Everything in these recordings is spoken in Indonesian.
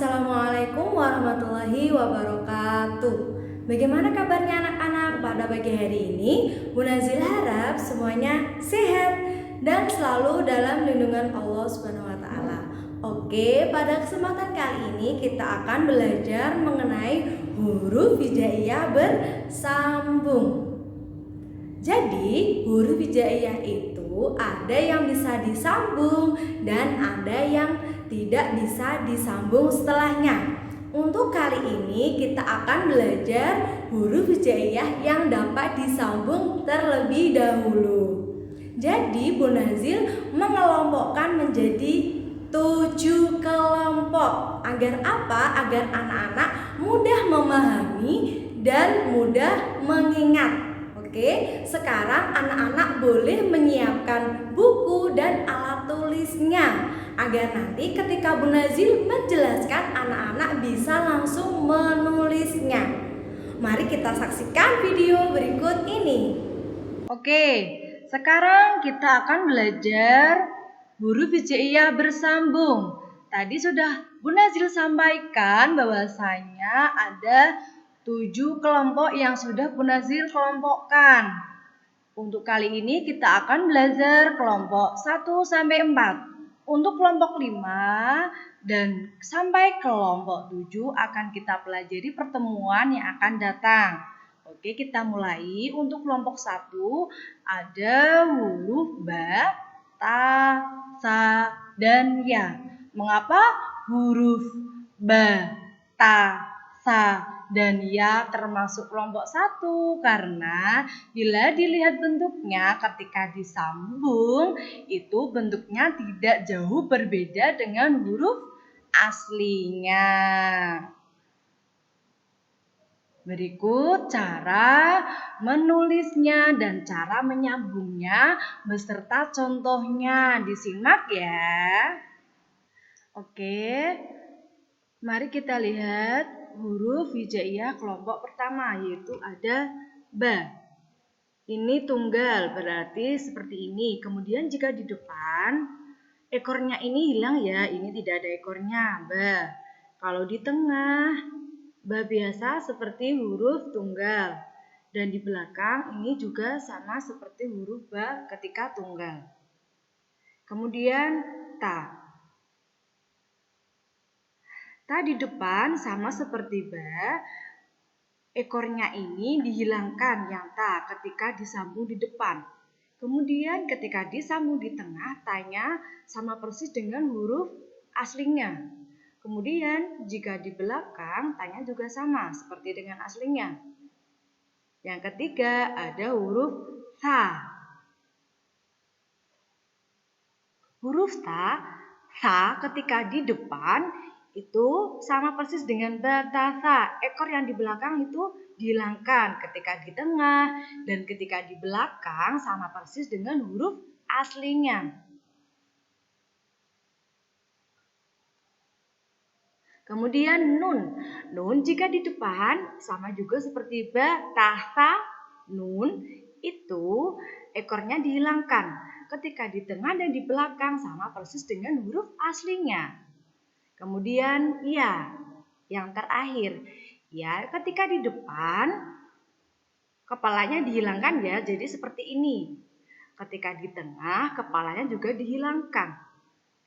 Assalamualaikum warahmatullahi wabarakatuh. Bagaimana kabarnya anak-anak pada pagi hari ini? Bu Nazil harap semuanya sehat dan selalu dalam lindungan Allah Subhanahu wa taala. Oke, pada kesempatan kali ini kita akan belajar mengenai huruf hijaiyah bersambung. Jadi, huruf hijaiyah itu ada yang bisa disambung dan ada yang tidak bisa disambung setelahnya. Untuk kali ini kita akan belajar huruf hijaiyah yang dapat disambung terlebih dahulu. Jadi, Bu Nazil mengelompokkan menjadi 7 kelompok. Agar apa? Agar anak-anak mudah memahami dan mudah mengingat. Oke, sekarang anak-anak boleh menyiapkan buku dan alat tulisnya agar nanti ketika Bu Nazil menjelaskan anak-anak bisa langsung menulisnya. Mari kita saksikan video berikut ini. Oke, sekarang kita akan belajar huruf hijaiyah bersambung. Tadi sudah Bu Nazil sampaikan bahwasanya ada 7 kelompok yang sudah Bu Nazil kelompokkan. Untuk kali ini kita akan belajar kelompok 1 sampai 4. Untuk kelompok 5 dan sampai kelompok 7 akan kita pelajari pertemuan yang akan datang. Oke, kita mulai. Untuk kelompok 1 ada huruf ba, ta, sa, dan ya. Mengapa huruf ba, ta, sa, dan ya termasuk kelompok 1? Karena bila dilihat bentuknya ketika disambung itu bentuknya tidak jauh berbeda dengan huruf aslinya. Berikut cara menulisnya dan cara menyambungnya beserta contohnya. Disimak ya. Oke, mari kita lihat huruf hijaiyah kelompok pertama, yaitu ada ba. Ini tunggal, berarti seperti ini. Kemudian jika di depan ekornya ini hilang ya, ini tidak ada ekornya, ba. Kalau di tengah, ba biasa seperti huruf tunggal. Dan di belakang ini juga sama seperti huruf ba ketika tunggal. Kemudian ta. Ta di depan sama seperti ba, ekornya ini dihilangkan yang ta ketika disambung di depan. Kemudian ketika disambung di tengah, tanya sama persis dengan huruf aslinya. Kemudian jika di belakang, tanya juga sama seperti dengan aslinya. Yang ketiga ada huruf sa. Huruf sa ketika di depan itu sama persis dengan batasa. Ekor yang di belakang itu dihilangkan ketika di tengah dan ketika di belakang sama persis dengan huruf aslinya. Kemudian nun. Nun jika di depan sama juga seperti batasa. Nun itu ekornya dihilangkan. Ketika di tengah dan di belakang sama persis dengan huruf aslinya. Kemudian ya, yang terakhir. Ya, ketika di depan kepalanya dihilangkan ya, jadi seperti ini. Ketika di tengah kepalanya juga dihilangkan.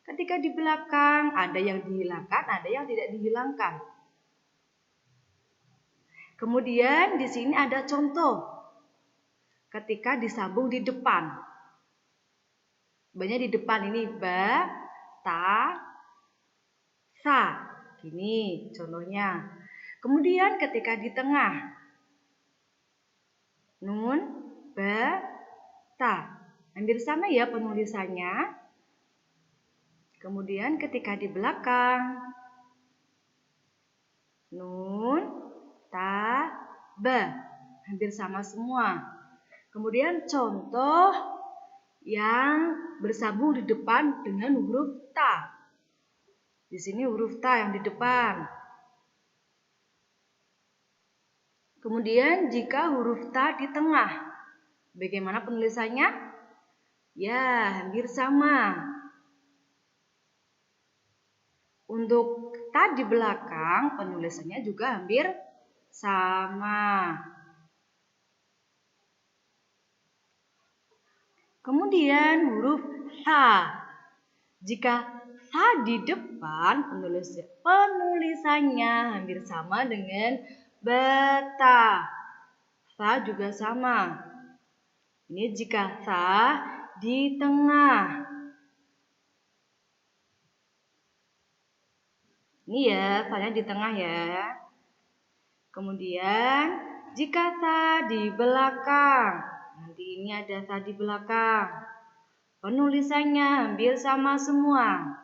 Ketika di belakang ada yang dihilangkan, ada yang tidak dihilangkan. Kemudian di sini ada contoh. Ketika disambung di depan. Banyak di depan ini ba, ta, sa. Gini contohnya. Kemudian ketika di tengah. Nun, ba, ta. Hampir sama ya penulisannya. Kemudian ketika di belakang. Nun, ta, ba. Hampir sama semua. Kemudian contoh yang bersambung di depan dengan huruf ta. Di sini huruf ta yang di depan. Kemudian jika huruf ta di tengah, bagaimana penulisannya? Ya, hampir sama. Untuk ta di belakang penulisannya juga hampir sama. Kemudian huruf tha. Jika tha di depan penulisannya hampir sama dengan bata. Tha juga sama. Ini jika tha di tengah. Ini ya, tha-nya di tengah ya. Kemudian jika tha di belakang. Nanti ini ada tha di belakang. Penulisannya hampir sama semua.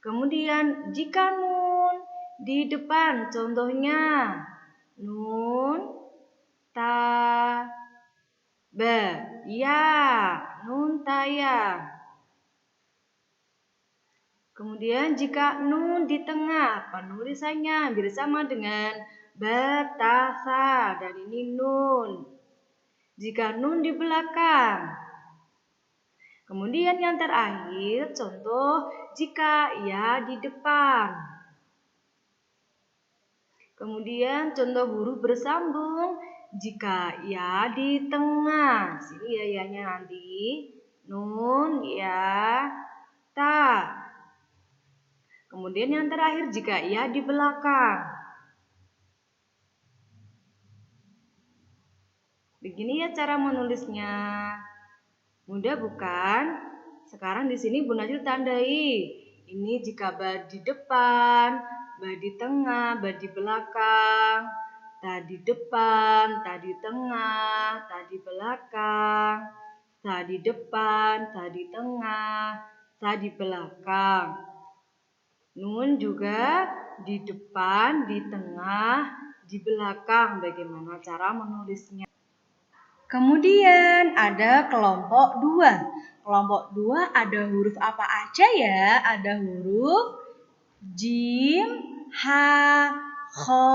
Kemudian jika nun di depan, contohnya nun, ta, ba, ya, nun taya. Kemudian jika nun di tengah, penulisannya hampir sama dengan batasa, dan ini nun. Jika nun di belakang. Kemudian yang terakhir, contoh jika ya di depan. Kemudian contoh huruf bersambung, jika ya di tengah. Sini ya ya-nya nanti. Nun, ya, ta. Kemudian yang terakhir jika ya di belakang. Begini ya cara menulisnya. Mudah bukan? Sekarang di sini Bu Najil tandai. Ini jika ba di depan, ba di tengah, ba di belakang, ta di depan, ta di tengah, ta di belakang, ta di depan, ta di tengah, ta di belakang. Nun juga di depan, di tengah, di belakang. Bagaimana cara menulisnya? Kemudian ada kelompok 2. Kelompok 2 ada huruf apa aja ya? Ada huruf jim, ha, kho,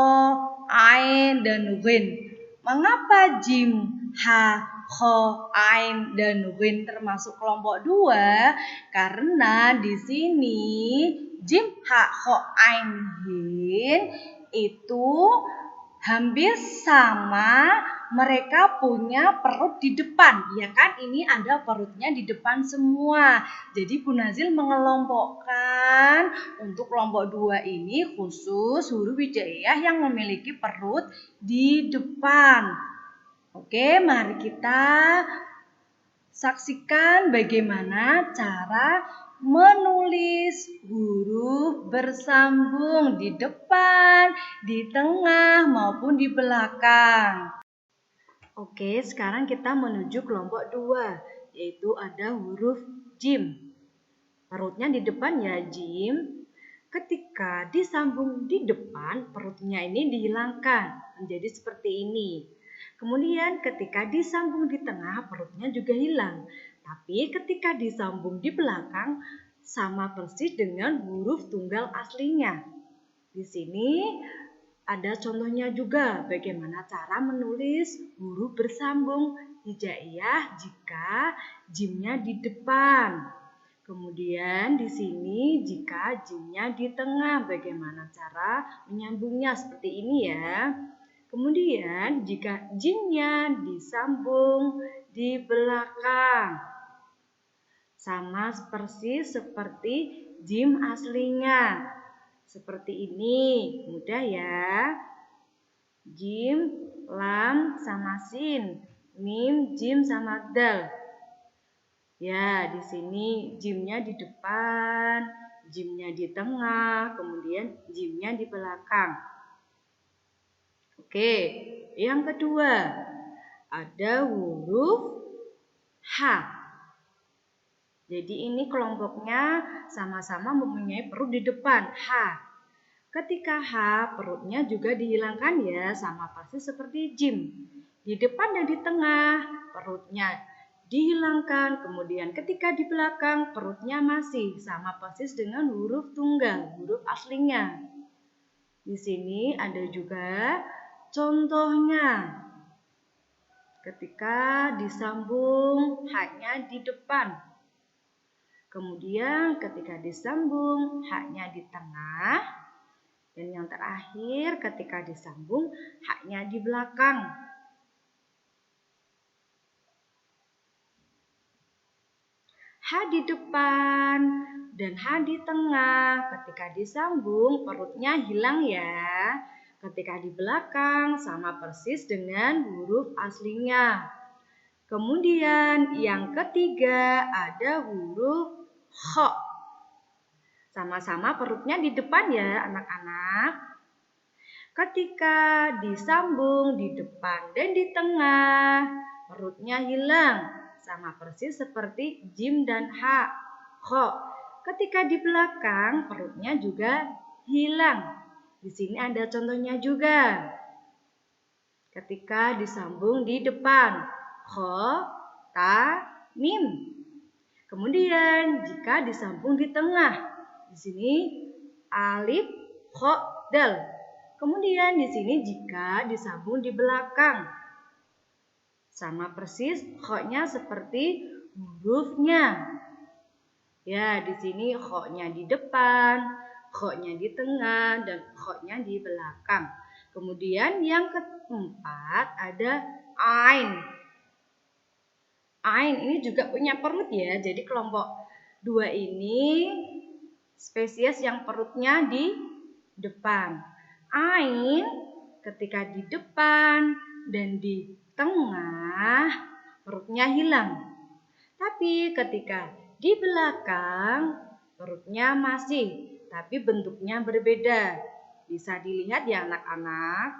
ain, dan ghin. Mengapa jim, ha, kho, ain, dan ghin termasuk kelompok 2? Karena di sini jim, ha, kho, ain, ghin itu hampir sama, mereka punya perut di depan, ya kan? Ini ada perutnya di depan semua. Jadi Bu Nazil mengelompokkan untuk kelompok 2 ini khusus huruf hijaiyah yang memiliki perut di depan. Oke, mari kita saksikan bagaimana cara menulis huruf bersambung di depan, di tengah, maupun di belakang. Oke, sekarang kita menuju kelompok 2, yaitu ada huruf jim. Perutnya di depan ya jim. Ketika disambung di depan, perutnya ini dihilangkan menjadi seperti ini. Kemudian ketika disambung di tengah, perutnya juga hilang. Tapi ketika disambung di belakang, sama persis dengan huruf tunggal aslinya. Di sini ada contohnya juga bagaimana cara menulis huruf bersambung hijaiyah jika jimnya di depan. Kemudian di sini jika jimnya di tengah, bagaimana cara menyambungnya seperti ini ya. Kemudian jika jimnya disambung di belakang, sama persis seperti jim aslinya. Seperti ini, mudah ya. Jim, lam, sama sin. Mim, jim, sama dal. Ya, di sini jimnya di depan, jimnya di tengah, kemudian jimnya di belakang. Oke, yang kedua, ada huruf H. Jadi ini kelompoknya sama-sama mempunyai perut di depan, H. Ketika H, perutnya juga dihilangkan ya, sama persis seperti jim. Di depan dan di tengah, perutnya dihilangkan. Kemudian ketika di belakang, perutnya masih sama persis dengan huruf tunggal, huruf aslinya. Di sini ada juga contohnya. Ketika disambung H-nya di depan. Kemudian ketika disambung, haknya di tengah. Dan yang terakhir ketika disambung, haknya di belakang. H di depan dan H di tengah. Ketika disambung, perutnya hilang ya. Ketika di belakang, sama persis dengan huruf aslinya. Kemudian yang ketiga ada huruf kho. Sama-sama perutnya di depan ya anak-anak. Ketika disambung di depan dan di tengah, perutnya hilang. Sama persis seperti jim dan ha. Kho. Ketika di belakang, perutnya juga hilang. Di sini ada contohnya juga. Ketika disambung di depan, kho, ta, mim. Kemudian jika disambung di tengah, di sini alif, kho, dal. Kemudian di sini jika disambung di belakang, sama persis kho-nya seperti hurufnya. Ya, di sini kho-nya di depan, kho-nya di tengah, dan kho-nya di belakang. Kemudian yang keempat ada ain. Ain ini juga punya perut ya. Jadi kelompok 2 ini spesies yang perutnya di depan. Ain ketika di depan dan di tengah perutnya hilang. Tapi ketika di belakang perutnya masih, tapi bentuknya berbeda. Bisa dilihat ya anak-anak.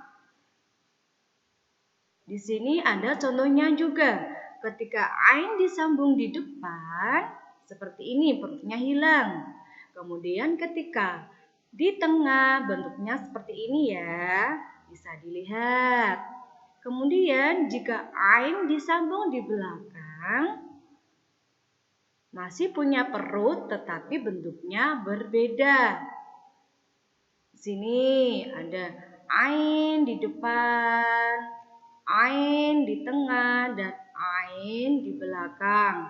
Di sini ada contohnya juga. Ketika ain disambung di depan, seperti ini perutnya hilang. Kemudian ketika di tengah bentuknya seperti ini ya, bisa dilihat. Kemudian jika ain disambung di belakang, masih punya perut tetapi bentuknya berbeda. Di sini ada ain di depan, ain di tengah, dan ain di belakang.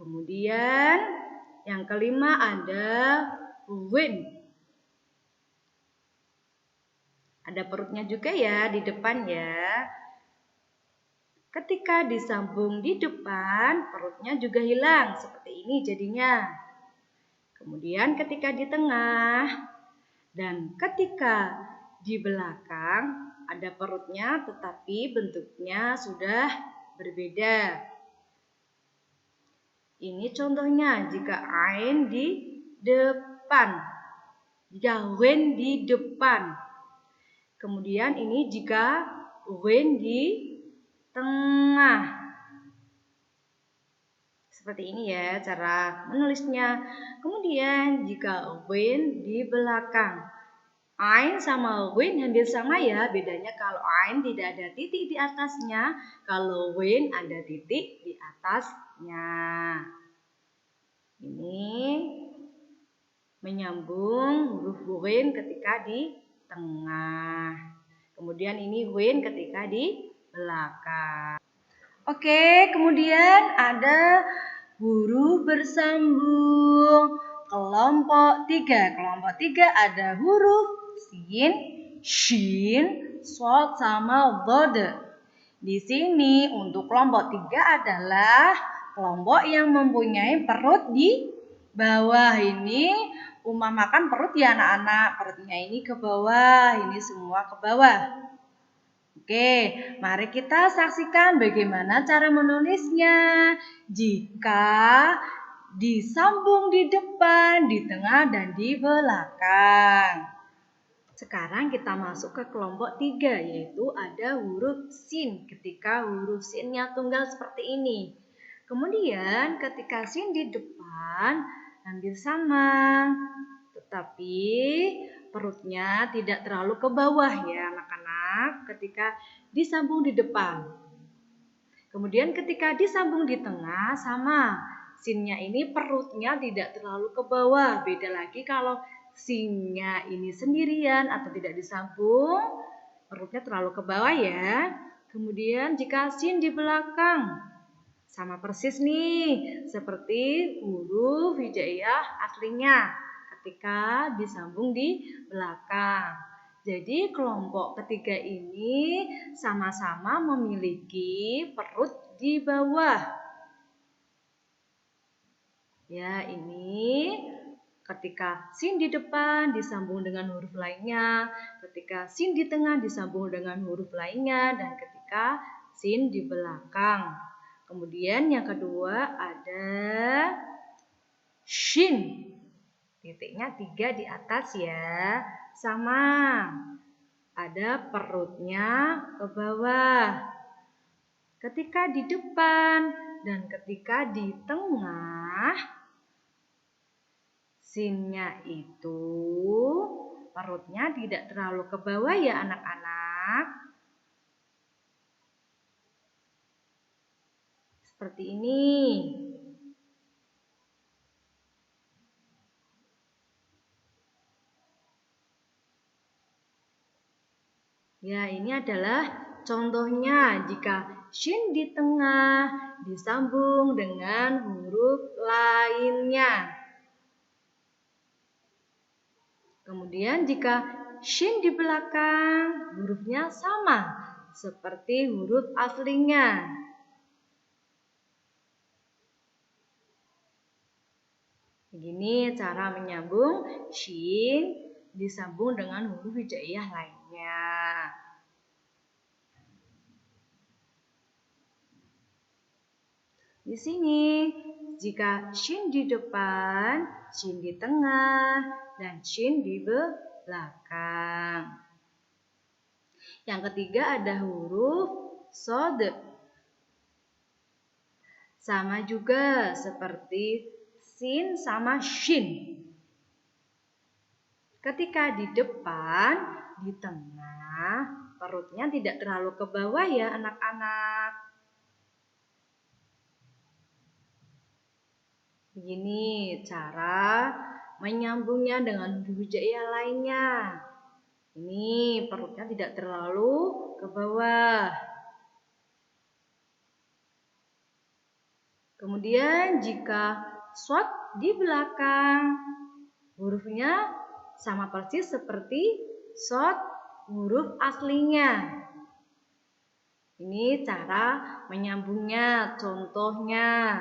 Kemudian yang kelima ada win. Ada perutnya juga ya di depan ya. Ketika disambung di depan, perutnya juga hilang. Seperti ini jadinya. Kemudian ketika di tengah dan ketika di belakang, ada perutnya tetapi bentuknya sudah berbeda. Ini contohnya jika ain di depan, jika wen di depan. Kemudian ini jika wen di tengah. Seperti ini ya cara menulisnya. Kemudian jika wen di belakang. Ain sama wen hampir sama ya. Bedanya kalau ain tidak ada titik di atasnya. Kalau wen ada titik di atasnya. Ini menyambung huruf wen ketika di tengah. Kemudian ini wen ketika di belakang. Oke, kemudian ada huruf bersambung kelompok 3. Kelompok 3 ada huruf sin, shin, shod, sama dhod. Di sini untuk kelompok 3 adalah kelompok yang mempunyai perut di bawah. Ini Umah makan perut ya anak-anak. Perutnya ini ke bawah, ini semua ke bawah. Oke, mari kita saksikan bagaimana cara menulisnya. Jika disambung di depan, di tengah, dan di belakang. Sekarang kita masuk ke kelompok 3, yaitu ada huruf sin. Ketika huruf sinnya tunggal seperti ini. Kemudian ketika sin di depan, hampir sama. Tetapi perutnya tidak terlalu ke bawah ya anak-anak ketika disambung di depan. Kemudian ketika disambung di tengah sama. Sinnya ini perutnya tidak terlalu ke bawah. Beda lagi kalau sinnya ini sendirian atau tidak disambung, perutnya terlalu ke bawah ya. Kemudian jika sin di belakang. sama persis nih seperti huruf hijaiyah aslinya ketika disambung di belakang. Jadi kelompok ketiga ini sama-sama memiliki perut di bawah. Ya, ini ketika sin di depan disambung dengan huruf lainnya, ketika sin di tengah disambung dengan huruf lainnya, dan ketika sin di belakang. Kemudian yang kedua ada shin. Titiknya 3 di atas ya. Sama. Ada perutnya ke bawah. Ketika di depan dan ketika di tengah, sinnya itu perutnya tidak terlalu ke bawah ya anak-anak. Seperti ini. Ya, ini adalah contohnya jika shin di tengah disambung dengan huruf lainnya. Kemudian jika shin di belakang, hurufnya sama seperti huruf aslinya. Begini cara menyambung shin disambung dengan huruf hijaiyah lainnya. Di sini, jika shin di depan, shin di tengah, dan shin di belakang. Yang ketiga ada huruf sod. Sama juga seperti sin sama shin. Ketika di depan, di tengah, perutnya tidak terlalu ke bawah ya anak-anak. Begini cara menyambungnya dengan huruf hijaiyah lainnya. Ini perutnya tidak terlalu ke bawah. Kemudian jika shod di belakang, hurufnya sama persis seperti shod huruf aslinya. Ini cara menyambungnya, contohnya.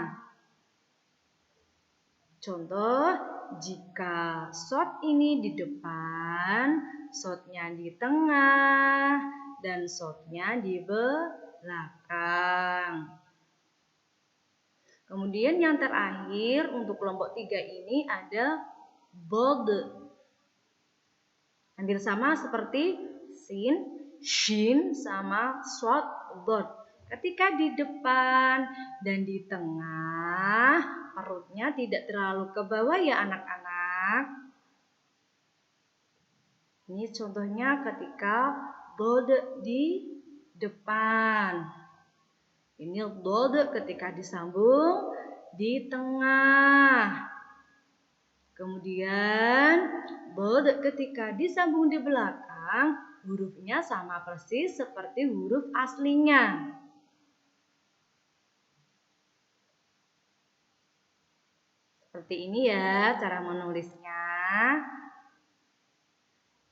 Contoh, jika shod ini di depan, shodnya di tengah, dan shodnya di belakang. Kemudian yang terakhir untuk kelompok 3 ini ada bold. Hampir sama seperti sin, shin, sama shod, bold. Ketika di depan dan di tengah, perutnya tidak terlalu ke bawah ya anak-anak. Ini contohnya ketika bold di depan. Ini bold ketika disambung di tengah. Kemudian bold ketika disambung di belakang, hurufnya sama persis seperti huruf aslinya. Seperti ini ya cara menulisnya.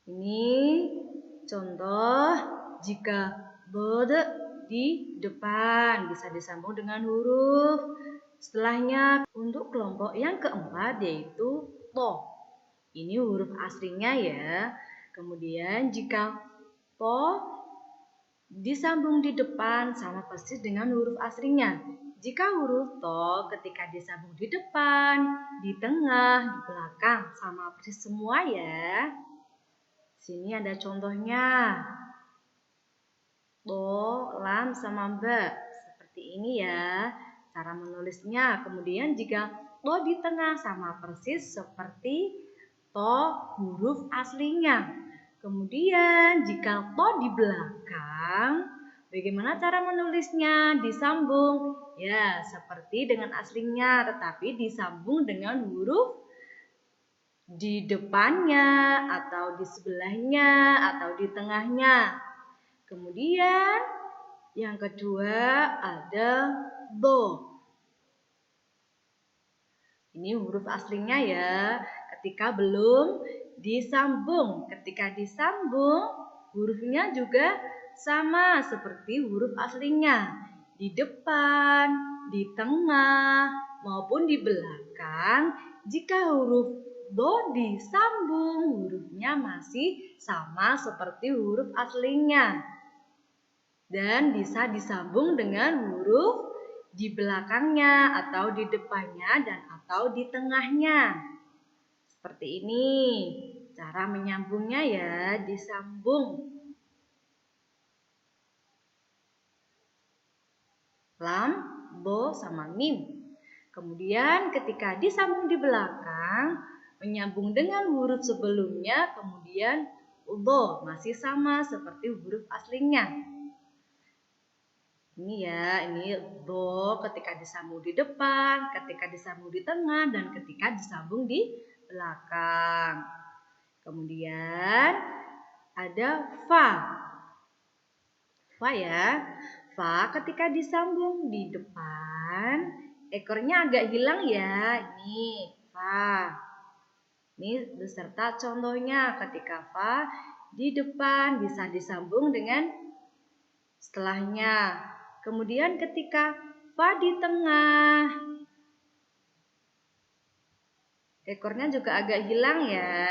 Ini contoh jika bold di depan bisa disambung dengan huruf setelahnya. Untuk kelompok yang keempat yaitu to. Ini huruf aslinya ya. Kemudian jika to disambung di depan sama persis dengan huruf aslinya. Jika huruf to ketika disambung di depan, di tengah, di belakang sama persis semua ya. Sini ada contohnya. To, lam, sama ba. Seperti ini ya cara menulisnya. Kemudian jika to di tengah sama persis seperti to huruf aslinya. Kemudian jika to di belakang, bagaimana cara menulisnya? Disambung. Ya, seperti dengan aslinya, tetapi disambung dengan huruf di depannya, atau di sebelahnya, atau di tengahnya. Kemudian yang kedua ada bo. Ini huruf aslinya ya, ketika belum disambung. Ketika disambung, hurufnya juga sama seperti huruf aslinya. Di depan, di tengah, maupun di belakang. Jika huruf do disambung, hurufnya masih sama seperti huruf aslinya. Dan bisa disambung dengan huruf di belakangnya atau di depannya dan atau di tengahnya. Seperti ini cara menyambungnya ya, disambung. Lam, bo, sama mim. Kemudian ketika disambung di belakang, menyambung dengan huruf sebelumnya, kemudian do masih sama seperti huruf aslinya. Ini ya, ini do ketika disambung di depan, ketika disambung di tengah, dan ketika disambung di belakang. Kemudian ada fa. Fa ya. Fa ketika disambung di depan, ekornya agak hilang ya. Ini fa. Ini beserta contohnya ketika fa di depan bisa disambung dengan setelahnya. Kemudian ketika fa di tengah, ekornya juga agak hilang ya.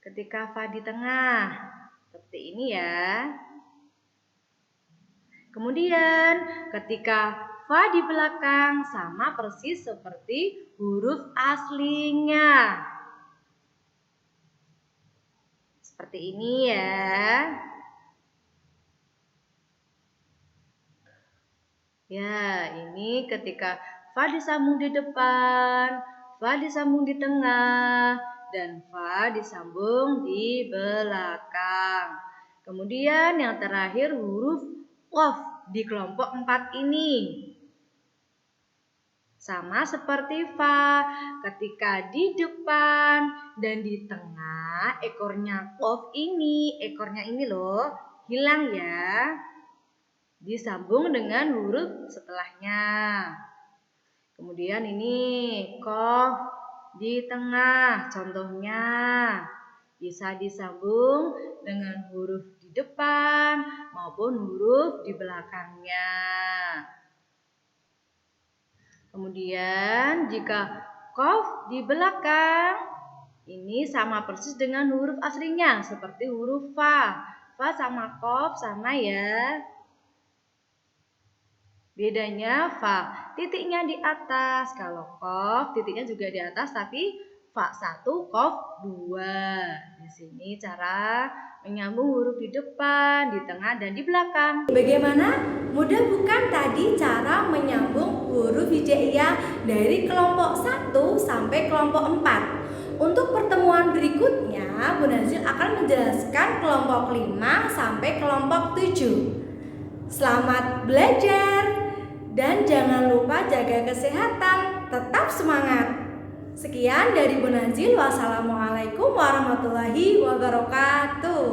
Ketika fa di tengah, seperti ini ya. Kemudian ketika fa di belakang, sama persis seperti huruf aslinya. Seperti ini ya. Ya, ini ketika fa disambung di depan, fa disambung di tengah, dan fa disambung di belakang. Kemudian yang terakhir huruf qaf di kelompok 4 ini. Sama seperti fa, ketika di depan dan di tengah, ekornya qaf ini, ekornya ini loh, hilang ya. Disambung dengan huruf setelahnya. Kemudian ini qaf di tengah, contohnya bisa disambung dengan huruf di depan maupun huruf di belakangnya. Kemudian jika qaf di belakang, ini sama persis dengan huruf aslinya seperti huruf fa. Fa sama qaf sama ya. Bedanya fa titiknya di atas, kalau qaf titiknya juga di atas tapi fa 1 qaf 2. Di sini cara menyambung huruf di depan, di tengah dan di belakang. Bagaimana? Mudah bukan tadi cara menyambung huruf hijaiyah dari kelompok 1 sampai kelompok 4. Untuk pertemuan berikutnya, Bu Nazil akan menjelaskan kelompok 5 sampai kelompok 7. Selamat belajar! Dan jangan lupa jaga kesehatan, tetap semangat. Sekian dari Bu Nazil. Wassalamualaikum warahmatullahi wabarakatuh.